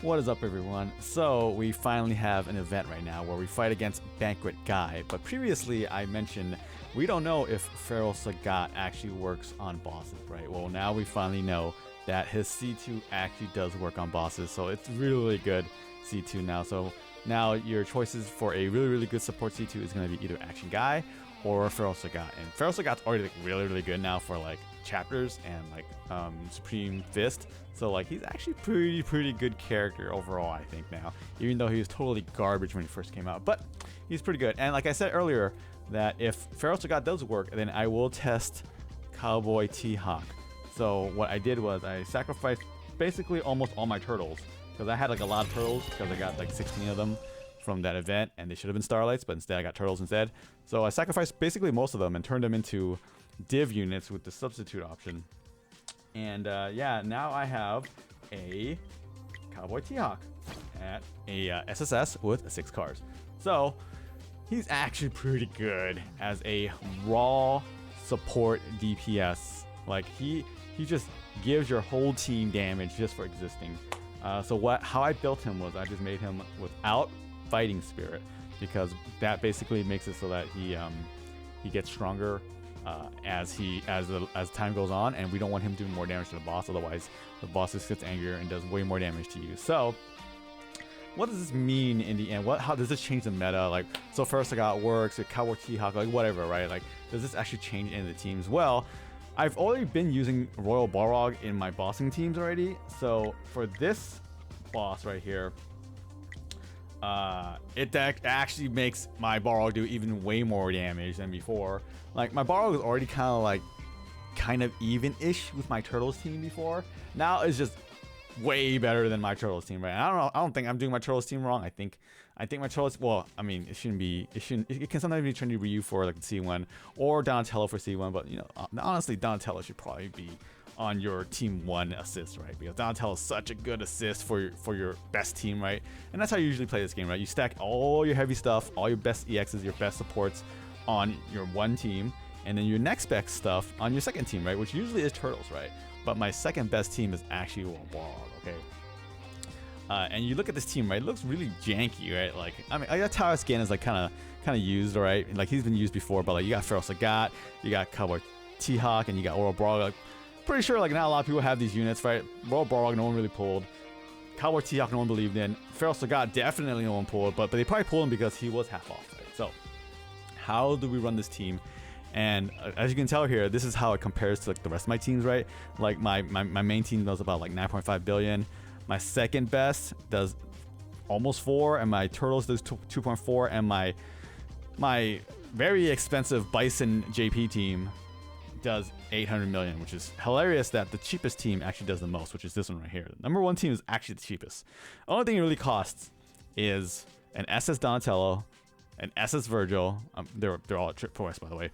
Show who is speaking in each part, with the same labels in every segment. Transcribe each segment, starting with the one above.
Speaker 1: What is up, everyone? So we finally have an event right now where we fight against Banquet Guy, but previously I mentioned we don't know if Feral Sagat actually works on bosses, right? Well, now we finally know that his C2 actually does work on bosses, so it's really good C2 now. So now your choices for a really good support C2 is going to be either Action Guy or Feral Sagat, and Feral Sagat's already like really good now for like chapters and like Supreme Fist. So like he's actually pretty good character overall, I think, now, even though he was totally garbage when he first came out, but he's pretty good. And like I said earlier, that if Feral Sagat does work, then I will test Cowboy T-Hawk. So what I did was I sacrificed basically almost all my turtles, because I had like a lot of turtles because I got like 16 of them from that event, and they should have been Starlights, but instead I got turtles instead. So I sacrificed basically most of them and turned them into div units with the substitute option. And yeah, now I have a Cowboy T-Hawk at a SSS with 6 cars. So he's actually pretty good as a raw support DPS. Like he just gives your whole team damage just for existing. So how I built him was I just made him without fighting spirit, because that basically makes it so that he gets stronger as time goes on, and we don't want him doing more damage to the boss, otherwise the boss just gets angrier and does way more damage to you. So what does this mean in the end? How does this change the meta? Like, so first I got works, like Cowboy T-Hawk, like whatever, right? Like, does this actually change any of the teams? Well, I've already been using Royal Balrog in my bossing teams already. So for this boss right here, it actually makes my Balrog do even way more damage than before. Like, my Balrog was already kind of even-ish with my Turtles team before. Now it's just way better than my Turtles team, right? And I don't know. I don't think I'm doing my Turtles team wrong. I think my Turtles. Well, I mean, it shouldn't be. It can sometimes be trendy Ryu for like the C1 or Donatello for C1. But you know, honestly, Donatello should probably be on your team 1 assist, right? Because Donatello is such a good assist for your best team, right? And that's how you usually play this game, right? You stack all your heavy stuff, all your best EXs, your best supports on your one team, and then your next best stuff on your second team, right? Which usually is Turtles, right? But my second best team is actually Balrog, okay? And you look at this team, right? It looks really janky, right? Like, I mean, that Taoist Gen is like kind of used, right? Like, he's been used before, but like you got Feral Sagat, you got Cowboy T-Hawk, and you got Royal Balrog. Like, pretty sure like not a lot of people have these units, right? Royal Balrog, no one really pulled. Cowboy T-Hawk, no one believed in. Feral Sagat, definitely no one pulled, but they probably pulled him because he was half off, right? So how do we run this team? And as you can tell here, this is how it compares to like the rest of my teams, right? Like my main team does about like 9.5 billion. My second best does almost 4, and my Turtles does 2.4, and my very expensive Bison JP team does 800 million, which is hilarious that the cheapest team actually does the most, which is this one right here. The number 1 team is actually the cheapest. The only thing it really costs is an SS Donatello, an SS Virgil, they're all at Trip Force, by the way,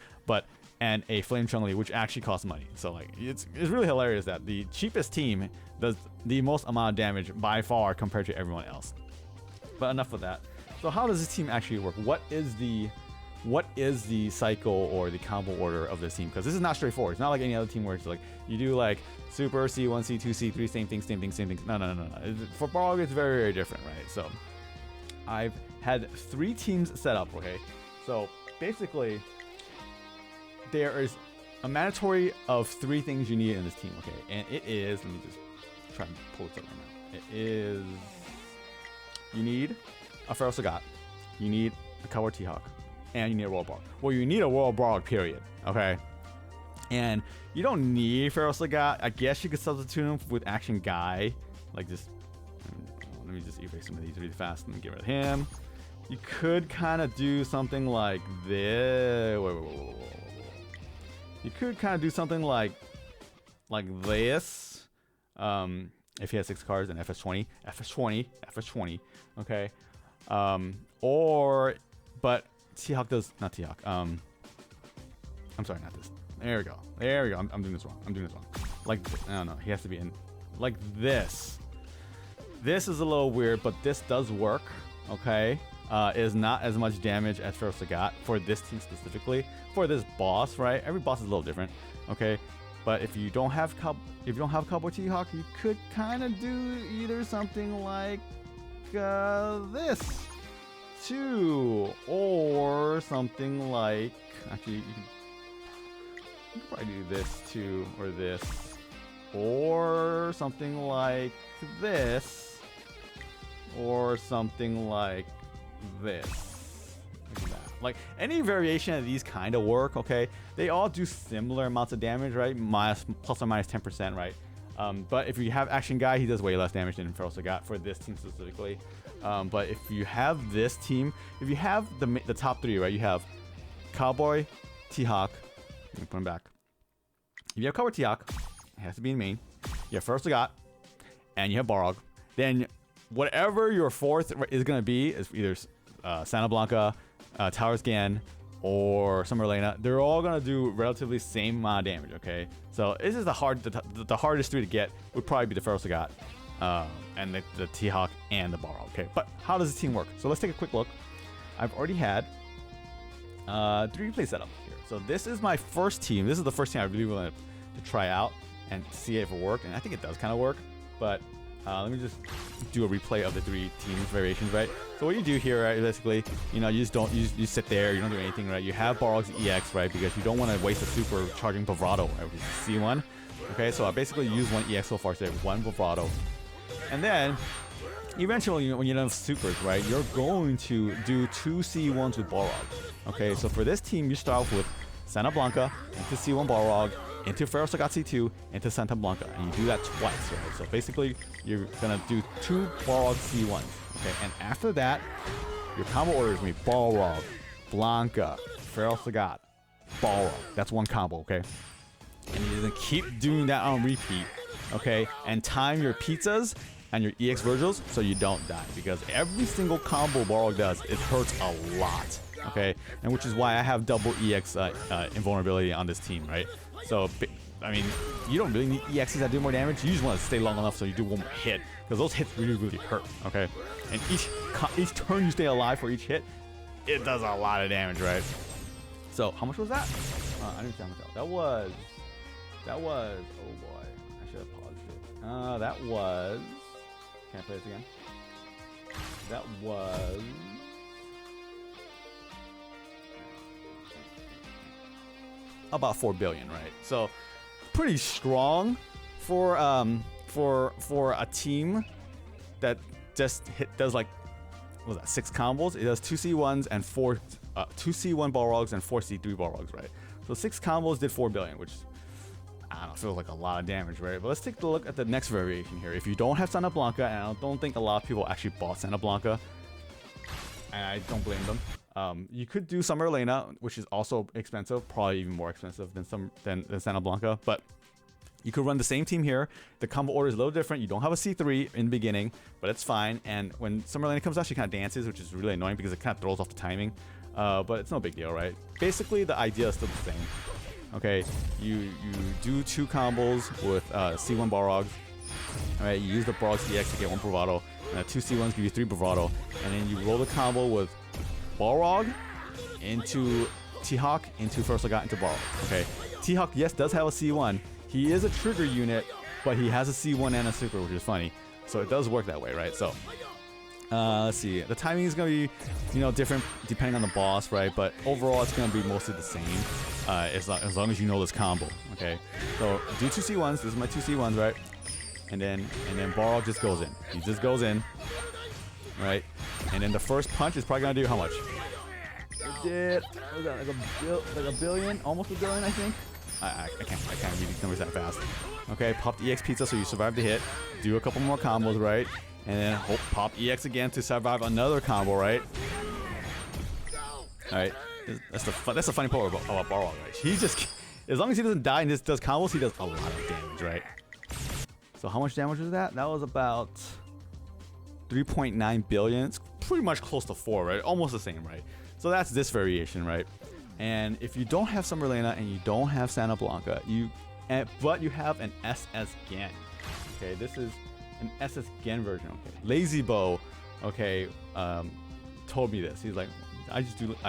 Speaker 1: and a Flame Chun-Li, which actually costs money. So like it's really hilarious that the cheapest team does the most amount of damage by far compared to everyone else. But enough of that. So how does this team actually work? What is the cycle or the combo order of this team? Because this is not straightforward. It's not like any other team where it's like you do like Super, C1, C2, C3, same thing. No. For Balrog, it's very different, right? So I've had 3 teams set up, okay? So basically, there is a mandatory of 3 things you need in this team, okay? And it is, let me just try and pull it up right now. It is, you need a Feral Sagat, you need a Cowboy T-Hawk, and you need a Royal Balrog. Well, you need a Royal Balrog, period, okay? And you don't need Feral Sagat. I guess you could substitute him with Action Guy, like just, let me just erase some of these really fast and get rid of him. You could kind of do something like this. Whoa. You could kind of do something like this. If he has 6 cards, then FS20, okay? But T-Hawk does, not T-Hawk. I'm sorry, not this. There we go. I'm doing this wrong. Like, I don't know. He has to be in like this. This is a little weird, but this does work, okay? Is not as much damage as Feral Sagat for this team specifically. For this boss, right? Every boss is a little different, okay? But if you don't have Cowboy T-Hawk, you could kind of do either something like this too, or something like, actually you can probably do this too, or this, or something like this, or something like this. Look at that. Like any variation of these kind of work, okay? They all do similar amounts of damage, right? Plus or minus 10%, right? But if you have Action Guy, he does way less damage than Feral Sagat for this team specifically. But if you have this team, if you have the top three, right? You have Cowboy, T-Hawk. Let me put him back. If you have Cowboy T-Hawk, it has to be in main. You have Feral Sagat, and you have Balrog. Then whatever your fourth is going to be is either Santa Blanka, Taoist Gen, or Summer Elena. They're all gonna do relatively same amount of damage. Okay, so this is the hardest three to get would probably be the Feral Sagat, and the T-Hawk and the Balrog. Okay, but how does this team work? So let's take a quick look. I've already had 3 replay setup here. So this is my first team. This is the first team I really wanted to try out and see if it worked, and I think it does kind of work. But let me just do a replay of the 3 teams variations, right? So what you do here, right, basically, you know, you sit there, you don't do anything, right? You have Balrog's EX, right, because you don't want to waste a super charging Bravado, right, which is C1. Okay, so I basically use 1 EX so far, so 1 Bravado. And then, eventually, when you have supers, right, you're going to do 2 C1s with Balrog. Okay, so for this team, you start off with Santa Blanka into C1 Balrog, into Feral Sagat C2, into Santa Blanka, and you do that twice, right? So basically, you're gonna do 2 Balrog C1s, okay? And after that, your combo order is gonna be Balrog, Blanka, Feral Sagat, Balrog. That's 1 combo, okay? And you're gonna keep doing that on repeat, okay? And time your pizzas and your EX Virgils so you don't die, because every single combo Balrog does, it hurts a lot, okay? And which is why I have double EX invulnerability on this team, right? So, I mean, you don't really need EXs that do more damage. You just want to stay long enough so you do 1 more hit, because those hits really, really hurt, okay? And each turn you stay alive for each hit, it does a lot of damage, right? So, how much was that? I didn't see how much that was. Oh boy, I should have paused it. That was, can I play this again? That was, about 4 billion, right? So pretty strong for a team that just does like, what was that, 6 combos? It does 2 C1s and 2 C1 Balrogs and 4 C3 Balrogs, right? So 6 combos did 4 billion, which I don't know, feels like a lot of damage, right? But let's take a look at the next variation here. If you don't have Santa Blanka, and I don't think a lot of people actually bought Santa Blanka, and I don't blame them. You could do Summer Elena, which is also expensive, probably even more expensive than Santa Blanka, but you could run the same team here. The combo order is a little different. You don't have a C3 in the beginning, but it's fine. And when Summer Elena comes out, she kind of dances, which is really annoying because it kind of throws off the timing. But it's no big deal, right? Basically, the idea is still the same. Okay, you do 2 combos with C1 Balrogs. All right, you use the Balrog EX to get 1 Bravado, and 2 C1s give you 3 Bravado, and then you roll the combo with Balrog into T-Hawk into Feral Sagat into Balrog. Okay, T-Hawk, yes, does have a C1. He is a trigger unit, but he has a C1 and a super, which is funny. So it does work that way, right? So let's see. The timing is gonna be, you know, different depending on the boss, right? But overall, it's gonna be mostly the same as long as you know this combo. Okay, so do 2 C1s. This is my 2 C1s, right? And then Balrog just goes in. He just goes in, right? And then the first punch is probably gonna do how much? It did, what was that, like a billion, almost a billion, I think. I can't read these numbers that fast. Okay, pop the EX pizza so you survive the hit. Do a couple more combos, right? And then pop EX again to survive another combo, right? All right, that's the funny part about Balrog, right? He just, as long as he doesn't die and just does combos, he does a lot of damage, right? So how much damage was that? That was about 3.9 billion. It's pretty much close to 4, right? Almost the same, right? So that's this variation, right? And if you don't have Summer Elena and you don't have Santa Blanka, but you have an SS Gen. Okay, this is an SS Gen version. Okay, Lazy Bow, okay, told me this. He's like, I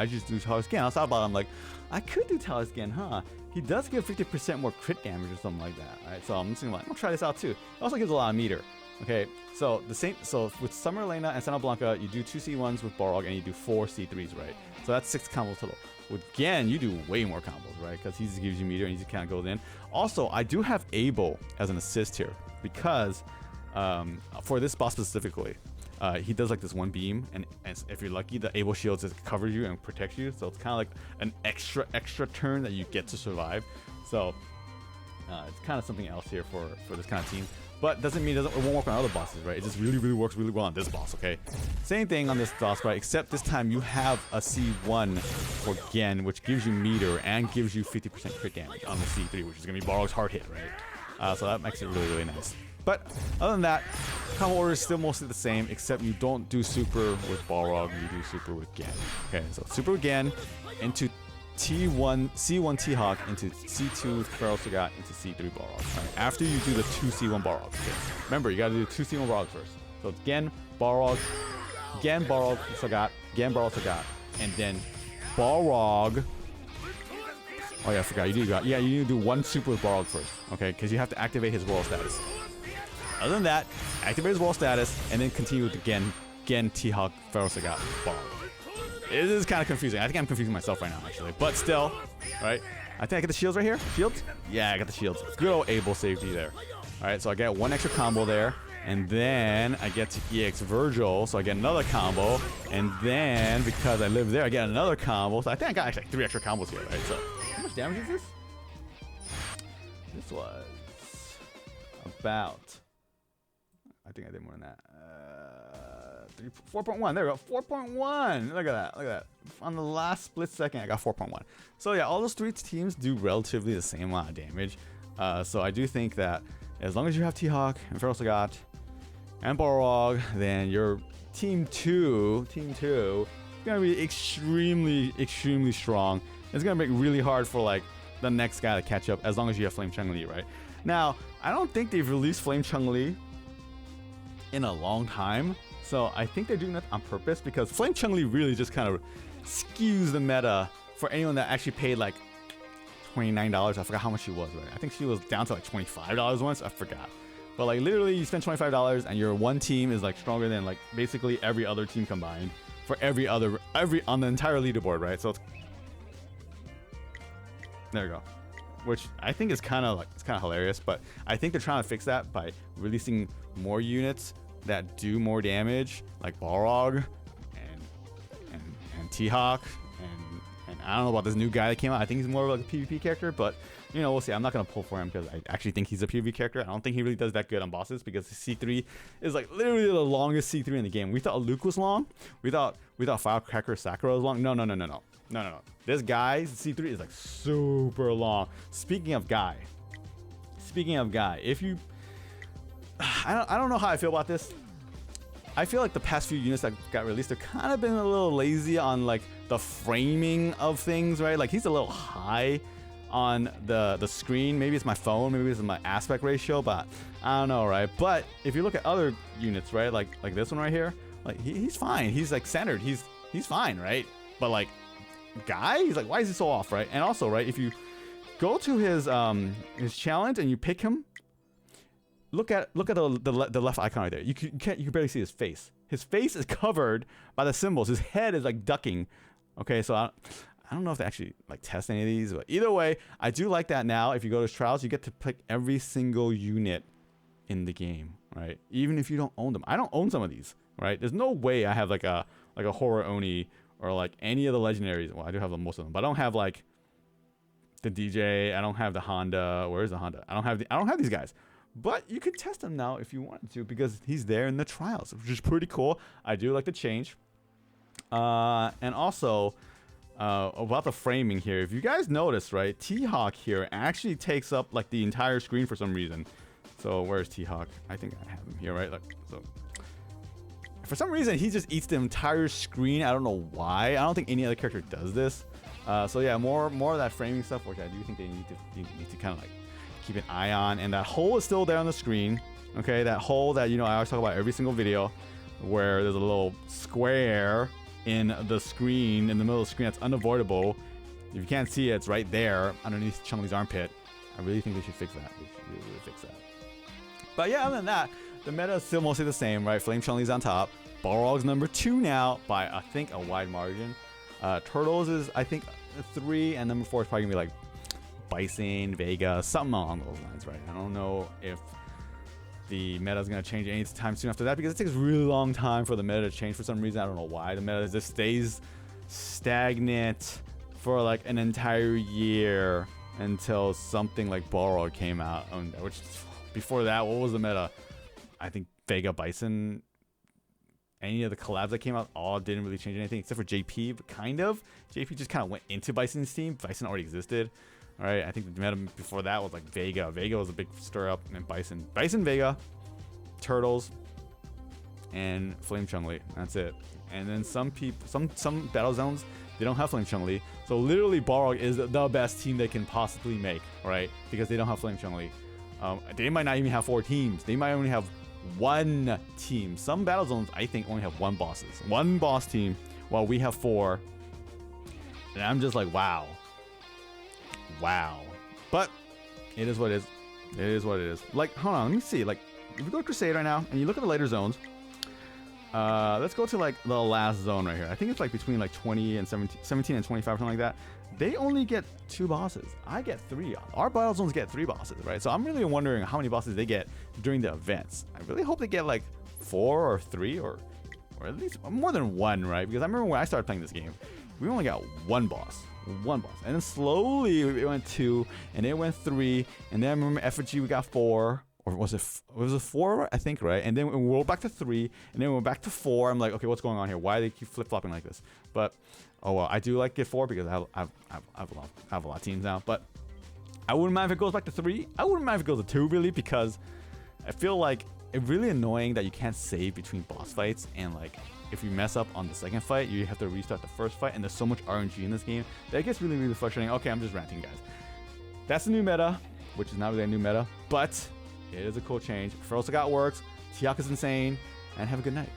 Speaker 1: just do Taoist Gen. I thought about it, I'm like, I could do Taoist Gen, huh? He does give 50% more crit damage or something like that, right? So I'm just like, I'm gonna try this out too. It also gives a lot of meter. Okay, so so with Summer Elena and Santa Blanka, you do 2 C1s with Balrog and you do 4 C3s, right? So that's 6 combos total. With Gen, you do way more combos, right? Because he just gives you meter and he just kind of goes in. Also, I do have Abel as an assist here because for this boss specifically, he does like this one beam, and if you're lucky, the Abel shield just covers you and protects you. So it's kind of like an extra turn that you get to survive. So it's kind of something else here for this kind of team. But doesn't mean it won't work on other bosses, right? It just really works really well on this boss, okay? Same thing on this boss, right? Except this time you have a C1 for Gen, which gives you meter and gives you 50% crit damage on the C3, which is gonna be Balrog's hard hit, right? So that makes it really nice. But other than that, combo order is still mostly the same, except you don't do super with Balrog, you do super with Gen. Okay, so super with Gen into C1 T-Hawk into C2 Feral Sagat into C3 Balrog. Right? After you do the 2 C1 Balrog. Okay. Remember, you gotta do 2 C1 Balrog first. So it's Gen, Balrog, Gen, Balrog, Sagat, Gen, Balrog, Sagat, and then Balrog. Oh yeah, I forgot. You need to do 1 super with Balrog first, okay? Because you have to activate his royal status. Other than that, activate his royal status, and then continue with the Gen, T-Hawk, Feral Sagat, Balrog. It is kind of confusing. I think I'm confusing myself right now, actually. But still, right? I think I get the shields right here. Shields? Yeah, I got the shields. Good old Abel safety there. All right, so I get 1 extra combo there. And then I get to EX Virgil, so I get another combo. And then, because I live there, I get another combo. So I think I got actually 3 extra combos here, right? So how much damage is this? This was about... I think I did more than that. 4.1. There we go. 4.1. Look at that. Look at that. On the last split second, I got 4.1. So yeah, all those 3 teams do relatively the same amount of damage. So I do think that as long as you have T-Hawk and Feral Sagat and Balrog, then your team 2 is gonna be extremely strong. It's gonna make it really hard for like the next guy to catch up as long as you have Flame Chun-Li, right? Now, I don't think they've released Flame Chun-Li in a long time. So I think they're doing that on purpose because Flame Chun-Li really just kind of skews the meta for anyone that actually paid like $29. I forgot how much she was, right? I think she was down to like $25 once. I forgot. But like literally you spend $25 and your one team is like stronger than like basically every other team combined for every on the entire leaderboard, right? So there you go. Which I think is kind of hilarious, but I think they're trying to fix that by releasing more units that do more damage, like Balrog and T-Hawk, and I don't know about this new guy that came out. I think he's more of like a PvP character, but you know, we'll see. I'm not gonna pull for him because I actually think he's a PvP character. I don't think he really does that good on bosses because C3 is like literally the longest C3 in the game. We thought Luke was long. We thought Firecracker Sakura was long. No. This guy's C3 is like super long. Speaking of guy, if you I don't know how I feel about this. I feel like the past few units that got released, they've kind of been a little lazy on like the framing of things, right? Like he's a little high on the screen. Maybe it's my phone, maybe it's my aspect ratio, but I don't know, right? But if you look at other units, right, like this one right here, like he's fine. He's like centered. He's fine, right? But like guy, he's like, why is he so off, right? And also, right, if you go to his challenge and you pick him. Look at the left icon right there. You can barely see his face. His face is covered by the symbols. His head is like ducking. Okay, so I don't know if they actually like test any of these, but either way, I do like that now. If you go to trials, you get to pick every single unit in the game, right? Even if you don't own them. I don't own some of these, right? There's no way I have like a Horror Oni or like any of the legendaries. Well, I do have most of them, but I don't have like the DJ. I don't have the Honda. Where's the Honda? I don't have these guys. But you can test him now if you wanted to because he's there in the trials, which is pretty cool. I do like the change. And also, about the framing here, if you guys notice, right, T-Hawk here actually takes up like the entire screen for some reason. So where's T-Hawk? I think I have him here, right? Like, so for some reason, he just eats the entire screen. I don't know why. I don't think any other character does this. So yeah, more of that framing stuff, which I do think they need to kind of like keep an eye on. And that hole is still there on the screen. Okay, that hole that, you know, I always talk about every single video where there's a little square in the screen, in the middle of the screen. That's unavoidable. If you can't see it, it's right there underneath Chun-Li's armpit. I really think they should fix that. They should really fix that. But yeah, other than that, the meta is still mostly the same, right? Flame Chun-Li's on top. Balrog's number 2 now by, I think, a wide margin. Turtles is, I think, 3, and number 4 is probably gonna be like Bison, Vega, something along those lines, right? I don't know if the meta is going to change anytime soon after that, because it takes a really long time for the meta to change for some reason. I don't know why. The meta just stays stagnant for like an entire year until something like Balrog came out. Which before that, what was the meta? I think Vega, Bison, any of the collabs that came out, all didn't really change anything except for JP, but kind of. JP just kind of went into Bison's team. Bison already existed. All right, I think the meta before that was like Vega. Vega was a big stir up, and Bison, Vega, Turtles, and Flame Chun-Li. That's it. And then some people, some battle zones, they don't have Flame Chun-Li. So literally, Balrog is the best team they can possibly make, right? Because they don't have Flame Chun-Li. They might not even have 4 teams. They might only have 1 team. Some battle zones, I think, only have 1 boss team, while we have 4. And I'm just like, wow. But it is what it is. It is what it is. Like, hold on, let me see. Like, if we go to Crusade right now and you look at the later zones, let's go to like the last zone right here. I think it's like between like 20 and 17 and 25, something like that. They only get 2 bosses. I get 3. Our battle zones get 3 bosses, right? So I'm really wondering how many bosses they get during the events. I really hope they get like 4 or 3 or at least more than 1, right? Because I remember when I started playing this game, we only got 1 boss. And then slowly it went 2, and it went 3, and then I remember Effigy we got 4, or was it 4, I think, right? And then we rolled back to 3, and then we went back to 4. I'm like, okay, what's going on here? Why do they keep flip-flopping like this? But oh well, I do like get 4 because I have a lot of teams now. But I wouldn't mind if it goes back to 3. I wouldn't mind if it goes to 2, really, because I feel like it's really annoying that you can't save between boss fights, and like if you mess up on the second fight, you have to restart the first fight, and there's so much RNG in this game that it gets really, really frustrating. Okay, I'm just ranting, guys. That's the new meta, which is not really a new meta, but it is a cool change. Feral Sagat works, Tiaka's insane, and have a good night.